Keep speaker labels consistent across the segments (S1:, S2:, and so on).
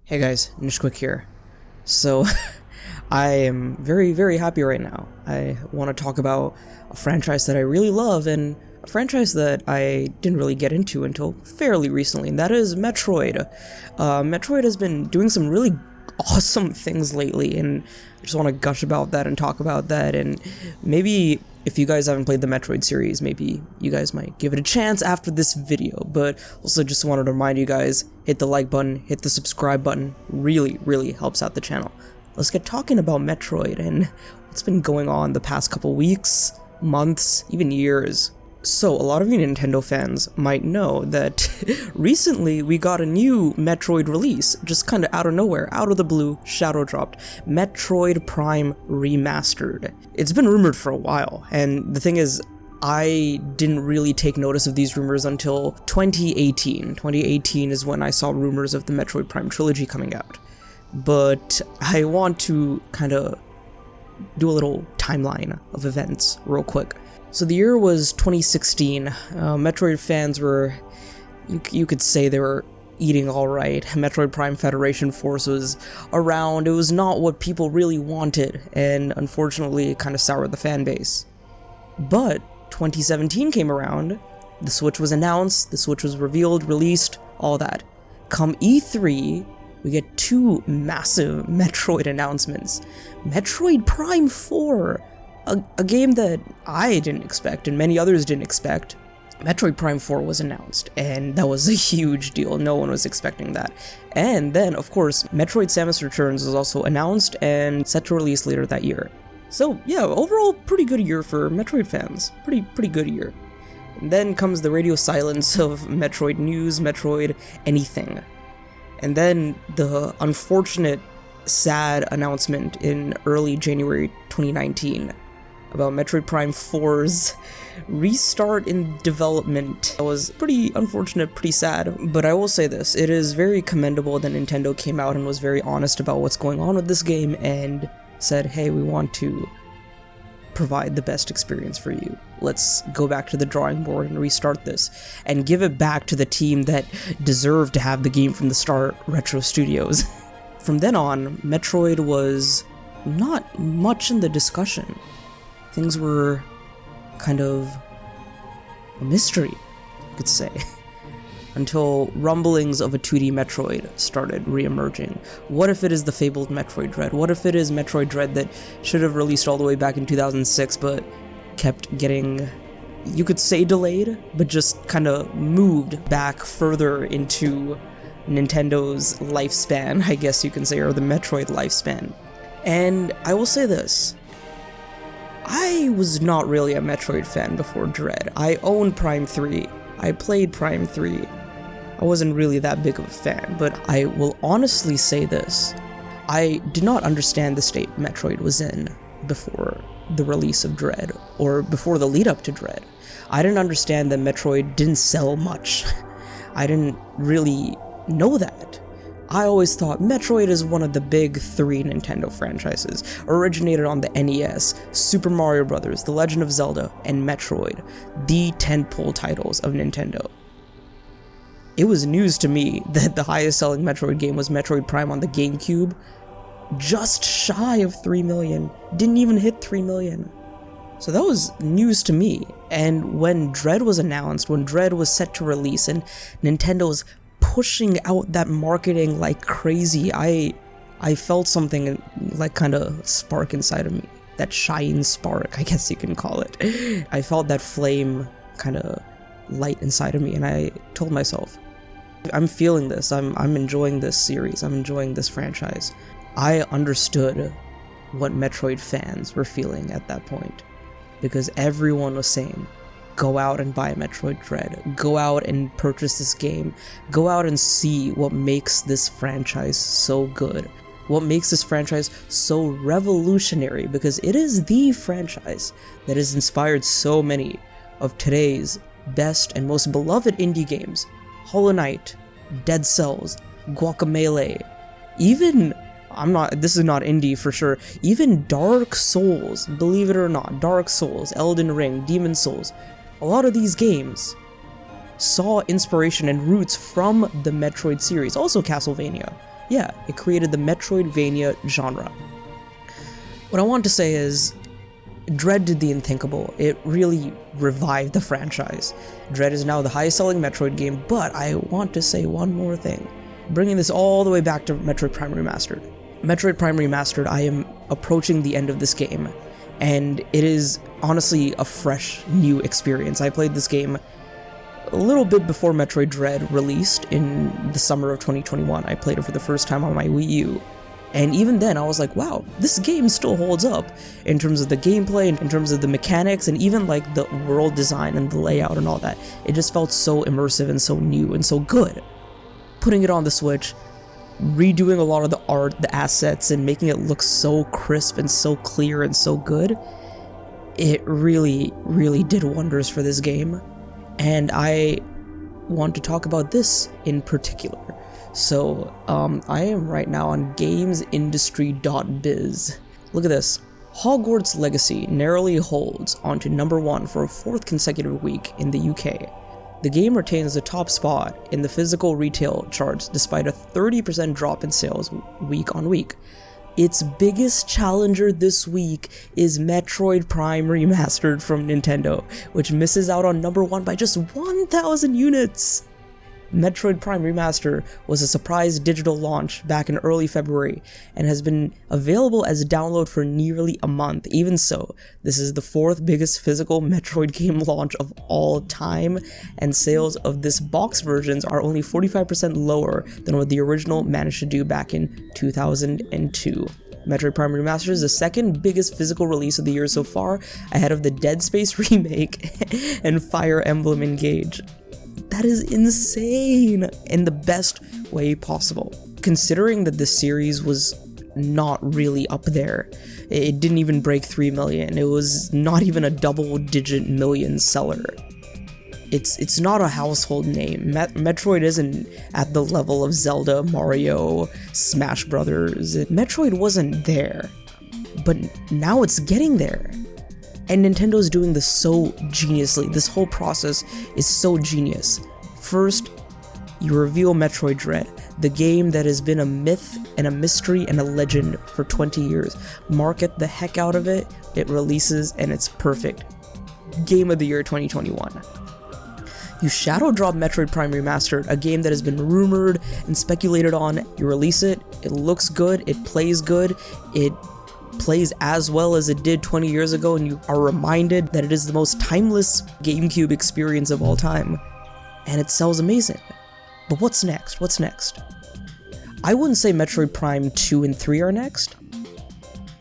S1: Hey guys, Nishquick here. So, I am very happy right now. I want to talk about a franchise that I really love and a franchise that I didn't really get into until fairly recently, and that is Metroid. Metroid has been doing some really awesome things lately, and I just want to gush about that and talk about that, and maybe if you guys haven't played the Metroid series, maybe you guys might give it a chance after this video, but also just wanted to remind you guys, hit the like button, hit the subscribe button, really helps out the channel. Let's get talking about Metroid and what's been going on the past couple weeks, months, even years. So, a lot of you Nintendo fans might know that recently we got a new Metroid release, just kinda out of nowhere, out of the blue, shadow dropped, Metroid Prime Remastered. It's been rumored for a while, and the thing is, I didn't really take notice of these rumors until 2018. 2018 is when I saw rumors of the Metroid Prime trilogy coming out. But I want to kinda do a little timeline of events real quick. So the year was 2016. Metroid fans were, you could say they were eating alright. Metroid Prime Federation Force was around. It was not what people really wanted, and unfortunately it kind of soured the fan base. But 2017 came around, the Switch was announced, the Switch was revealed, released, all that. Come E3, we get two massive Metroid announcements. Metroid Prime 4! A game that I didn't expect, and many others didn't expect. Metroid Prime 4 was announced, and that was a huge deal. No one was expecting that. And then, of course, Metroid Samus Returns was also announced and set to release later that year. So, yeah, overall, pretty good year for Metroid fans. Pretty good year. And then comes the radio silence of Metroid news, Metroid anything. And then the unfortunate, sad announcement in early January 2019. About Metroid Prime 4's restart in development. It was pretty unfortunate, pretty sad, but I will say this, it is very commendable that Nintendo came out and was very honest about what's going on with this game and said, hey, we want to provide the best experience for you. Let's go back to the drawing board and restart this, and give it back to the team that deserved to have the game from the start, Retro Studios. From then on, Metroid was not much in the discussion. Things were kind of a mystery, you could say, until rumblings of a 2D Metroid started re-emerging. What if it is the fabled Metroid Dread? What if it is Metroid Dread that should have released all the way back in 2006, but kept getting, you could say delayed, but just kind of moved back further into Nintendo's lifespan, I guess you can say, or the Metroid lifespan. And I will say this, I was not really a Metroid fan before Dread. I owned Prime 3, I played Prime 3, I wasn't really that big of a fan, but I will honestly say this, I did not understand the state Metroid was in before the release of Dread, or before the lead up to Dread. I didn't understand that Metroid didn't sell much. I didn't really know that. I always thought Metroid is one of the big three Nintendo franchises, originated on the NES, Super Mario Bros., The Legend of Zelda, and Metroid, the tentpole titles of Nintendo. It was news to me that the highest selling Metroid game was Metroid Prime on the GameCube, just shy of 3 million, didn't even hit 3 million. So that was news to me, and when Dread was announced, when Dread was set to release, and Nintendo's pushing out that marketing like crazy, I felt something like kind of spark inside of me. That shine spark, I guess you can call it. I felt that flame kind of light inside of me, and I told myself, I'm feeling this, I'm enjoying this series, I'm enjoying this franchise. I understood what Metroid fans were feeling at that point, because everyone was saying, go out and buy Metroid Dread, go out and purchase this game, go out and see what makes this franchise so good, what makes this franchise so revolutionary, because it is the franchise that has inspired so many of today's best and most beloved indie games. Hollow Knight, Dead Cells, Guacamelee, even, this is not indie for sure, even Dark Souls, believe it or not, Dark Souls, Elden Ring, Demon Souls, a lot of these games saw inspiration and roots from the Metroid series, also Castlevania, Yeah, it created the Metroidvania genre. What I want to say is, Dread did the unthinkable. It really revived the franchise. Dread is now the highest selling Metroid game, but I want to say one more thing. Bringing this all the way back to Metroid Prime Remastered. Metroid Prime Remastered, I am approaching the end of this game, and it is honestly a fresh, new experience. I played this game a little bit before Metroid Dread released in the summer of 2021. I played it for the first time on my Wii U. And even then, I was like, wow, this game still holds up in terms of the gameplay, in terms of the mechanics, and even like the world design and the layout and all that. It just felt so immersive and so new and so good. Putting it on the Switch, redoing a lot of the art, the assets, and making it look so crisp and so clear and so good, it really, really did wonders for this game. And I want to talk about this in particular. So, I am right now on gamesindustry.biz. Look at this. Hogwarts Legacy narrowly holds onto number 1 for a 4th consecutive week in the UK. The game retains the top spot in the physical retail charts despite a 30% drop in sales week on week. Its biggest challenger this week is Metroid Prime Remastered from Nintendo, which misses out on number 1 by just 1,000 units. Metroid Prime Remaster was a surprise digital launch back in early February and has been available as a download for nearly a month. Even so, this is the 4th biggest physical Metroid game launch of all time, and sales of this box versions are only 45% lower than what the original managed to do back in 2002. Metroid Prime Remastered is the 2nd biggest physical release of the year so far, ahead of the Dead Space remake and Fire Emblem Engage. That is insane in the best way possible, considering that this series was not really up there. It didn't even break 3 million. It was not even a double-digit million seller. It's not a household name. Metroid isn't at the level of Zelda, Mario, Smash Brothers. Metroid wasn't there, but now it's getting there. And Nintendo's doing this so geniusly. This whole process is so genius. First, you reveal Metroid Dread, the game that has been a myth and a mystery and a legend for 20 years. Market the heck out of it, it releases, and it's perfect. Game of the Year 2021. You shadow drop Metroid Prime Remastered, a game that has been rumored and speculated on. You release it, it looks good, it plays good, it plays as well as it did 20 years ago, and you are reminded that it is the most timeless GameCube experience of all time. And it sells amazing. But what's next? What's next? I wouldn't say Metroid Prime 2 and 3 are next.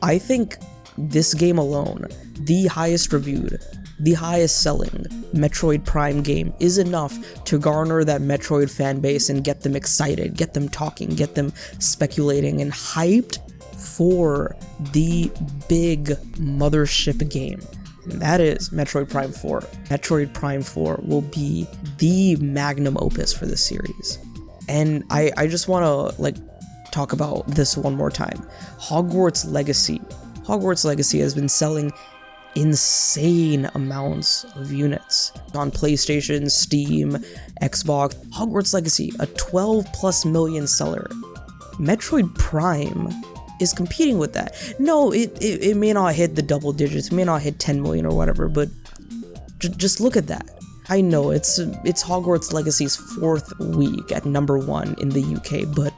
S1: I think this game alone, the highest reviewed, the highest selling Metroid Prime game, is enough to garner that Metroid fan base and get them excited, get them talking, get them speculating and hyped for the big mothership game. And that is Metroid Prime 4. Metroid Prime 4 will be the magnum opus for this series. And I just want to talk about this one more time. Hogwarts Legacy. Hogwarts Legacy has been selling insane amounts of units on PlayStation, Steam, Xbox. Hogwarts Legacy, a 12+ million seller. Metroid Prime is competing with that. No, it may not hit the double digits, it may not hit 10 million or whatever, but just look at that. I know it's Hogwarts Legacy's 4th week at number 1 in the UK, but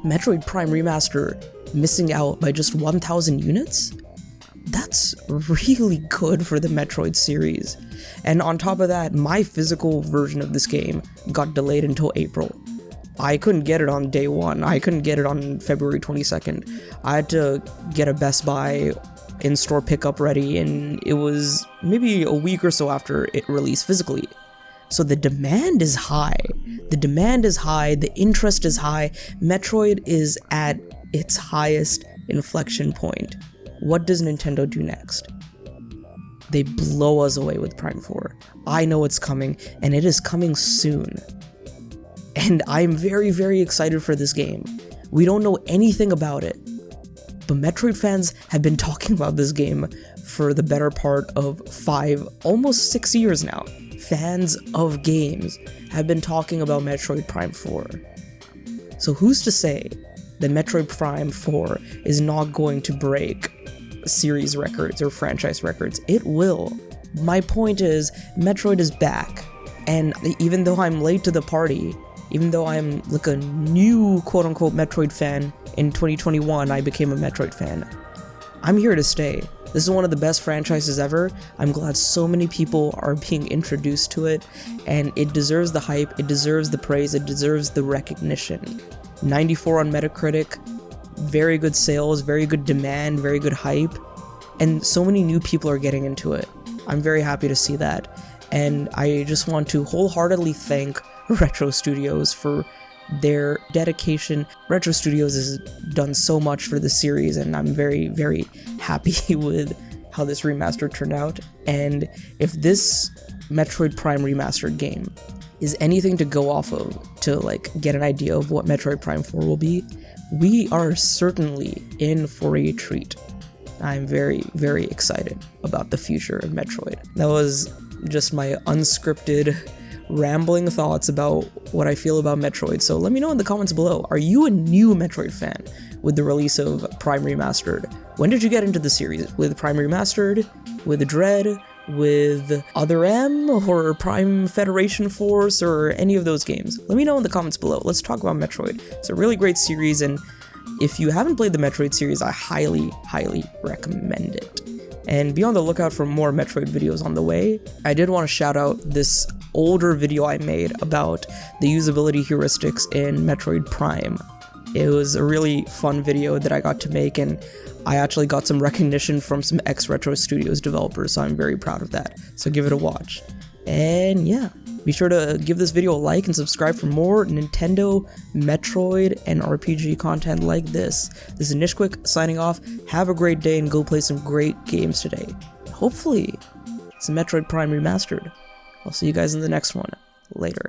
S1: Metroid Prime Remaster missing out by just 1,000 units? That's really good for the Metroid series. And on top of that, my physical version of this game got delayed until April. I couldn't get it on day 1. I couldn't get it on February 22nd. I had to get a Best Buy in-store pickup ready, and it was maybe a week or so after it released physically. So the demand is high. The demand is high, the interest is high. Metroid is at its highest inflection point. What does Nintendo do next? They blow us away with Prime 4. I know it's coming, and it is coming soon. And I'm very, very excited for this game. We don't know anything about it, but Metroid fans have been talking about this game for the better part of 5, almost 6 years now. Fans of games have been talking about Metroid Prime 4. So who's to say that Metroid Prime 4 is not going to break series records or franchise records. It will. My point is, Metroid is back, and even though I'm late to the party, even though I'm like a new quote-unquote Metroid fan, in 2021 I became a Metroid fan, I'm here to stay. This is one of the best franchises ever. I'm glad so many people are being introduced to it, and it deserves the hype, it deserves the praise, it deserves the recognition. 94 on Metacritic, very good sales, very good demand, very good hype, and so many new people are getting into it. I'm very happy to see that, and I just want to wholeheartedly thank Retro Studios for their dedication. Retro Studios has done so much for the series, and I'm very, very happy with how this remaster turned out. And if this Metroid Prime remastered game is anything to go off of to like get an idea of what Metroid Prime 4 will be, we are certainly in for a treat. I'm very, very excited about the future of Metroid. That was just my unscripted rambling thoughts about what I feel about Metroid, so let me know in the comments below. Are you a new Metroid fan with the release of Prime Remastered? When did you get into the series? With Prime Remastered? With Dread? With Other M? Or Prime Federation Force? Or any of those games? Let me know in the comments below. Let's talk about Metroid. It's a really great series, and if you haven't played the Metroid series, I highly, highly recommend it. And be on the lookout for more Metroid videos on the way. I did want to shout out this older video I made about the usability heuristics in Metroid Prime. It was a really fun video that I got to make, and I actually got some recognition from some ex-Retro Studios developers, so I'm very proud of that. So give it a watch. And yeah, be sure to give this video a like and subscribe for more Nintendo, Metroid, and RPG content like this. This is Nishquick signing off. Have a great day and go play some great games today. Hopefully, it's a Metroid Prime Remastered. I'll see you guys in the next one. Later.